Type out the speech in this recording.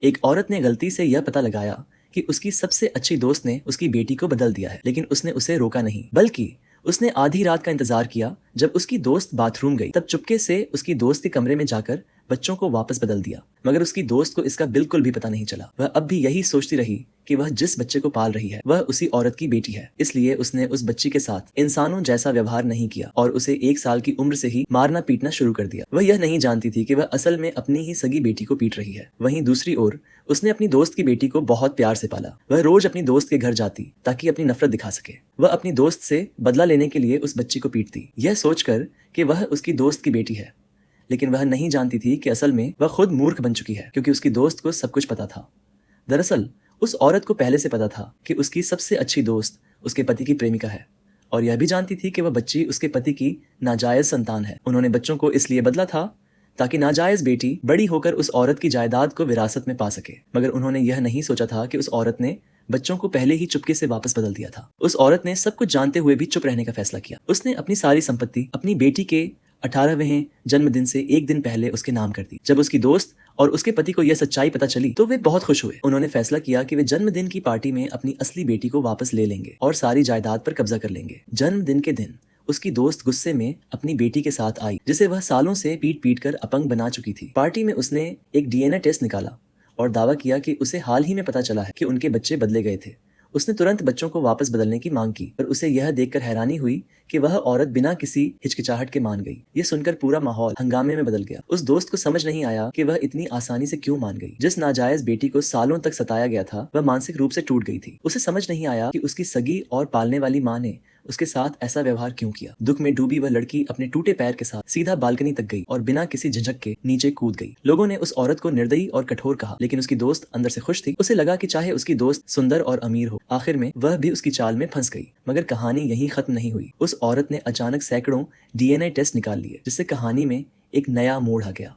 एक औरत ने गलती से यह पता लगाया कि उसकी सबसे अच्छी दोस्त ने उसकी बेटी को बदल दिया है, लेकिन उसने उसे रोका नहीं, बल्कि उसने आधी रात का इंतजार किया। जब उसकी दोस्त बाथरूम गई तब चुपके से उसकी दोस्त के कमरे में जाकर बच्चों को वापस बदल दिया, मगर उसकी दोस्त को इसका बिल्कुल भी पता नहीं चला। वह अब भी यही सोचती रही कि वह जिस बच्चे को पाल रही है वह उसी औरत की बेटी है, इसलिए उसने उस बच्ची के साथ इंसानों जैसा व्यवहार नहीं किया और उसे 1 साल की उम्र से ही मारना पीटना शुरू कर दिया। वह यह नहीं जानती थी कि वह असल में अपनी ही सगी बेटी को पीट रही है। वहीं दूसरी ओर उसने अपनी दोस्त की बेटी को बहुत प्यार से पाला। वह रोज अपनी दोस्त के घर जाती ताकि अपनी नफरत दिखा सके। वह अपनी दोस्त से बदला लेने के लिए उस बच्ची को पीटती, यह सोचकर कि वह उसकी दोस्त की बेटी है, लेकिन वह नहीं जानती थी कि असल में वह खुद मूर्ख बन चुकी है, क्योंकि उसकी दोस्त को सब कुछ पता था। दरअसल उस औरत को पहले से पता था कि उसकी सबसे अच्छी दोस्त उसके पति की प्रेमिका है, और यह भी जानती थी कि वह बच्ची उसके पति की नाजायज संतान है। उन्होंने बच्चों को इसलिए बदला था ताकि नाजायज बेटी बड़ी होकर उस औरत की जायदाद को विरासत में पा सके, मगर उन्होंने यह नहीं सोचा था कि उस औरत ने बच्चों को पहले ही चुपके से वापस बदल दिया था। उस औरत ने सब कुछ जानते हुए भी चुप रहने का फैसला किया। उसने अपनी सारी संपत्ति अपनी बेटी के 18वें जन्मदिन से एक दिन पहले उसके नाम कर दी। जब उसकी दोस्त और उसके पति को यह सच्चाई पता चली तो वे बहुत खुश हुए। उन्होंने फैसला किया कि वे जन्मदिन की पार्टी में अपनी असली बेटी को वापस ले लेंगे और सारी जायदाद पर कब्जा कर लेंगे। जन्मदिन के दिन उसकी दोस्त गुस्से में अपनी बेटी के साथ आई, जिसे वह सालों से पीट पीट कर अपंग बना चुकी थी। पार्टी में उसने एक डीएनए टेस्ट निकाला और दावा किया कि उसे हाल ही में पता चला है कि उनके बच्चे बदले गए थे। उसने तुरंत बच्चों को वापस बदलने की मांग की, पर उसे यह देखकर हैरानी हुई कि वह औरत बिना किसी हिचकिचाहट के मान गई। यह सुनकर पूरा माहौल हंगामे में बदल गया। उस दोस्त को समझ नहीं आया कि वह इतनी आसानी से क्यों मान गई। जिस नाजायज बेटी को सालों तक सताया गया था वह मानसिक रूप से टूट गई थी। उसे समझ नहीं आया कि उसकी सगी और पालने वाली माँ ने उसके साथ ऐसा व्यवहार क्यों किया। दुख में डूबी वह लड़की अपने टूटे पैर के साथ सीधा बालकनी तक गई और बिना किसी झिझक के नीचे कूद गई। लोगों ने उस औरत को निर्दयी और कठोर कहा, लेकिन उसकी दोस्त अंदर से खुश थी। उसे लगा कि चाहे उसकी दोस्त सुंदर और अमीर हो, आखिर में वह भी उसकी चाल में फंस गई। मगर कहानी यहीं खत्म नहीं हुई। उस औरत ने अचानक सैकड़ों डीएनए टेस्ट निकाल लिए, जिससे कहानी में एक नया मोड़ आ गया।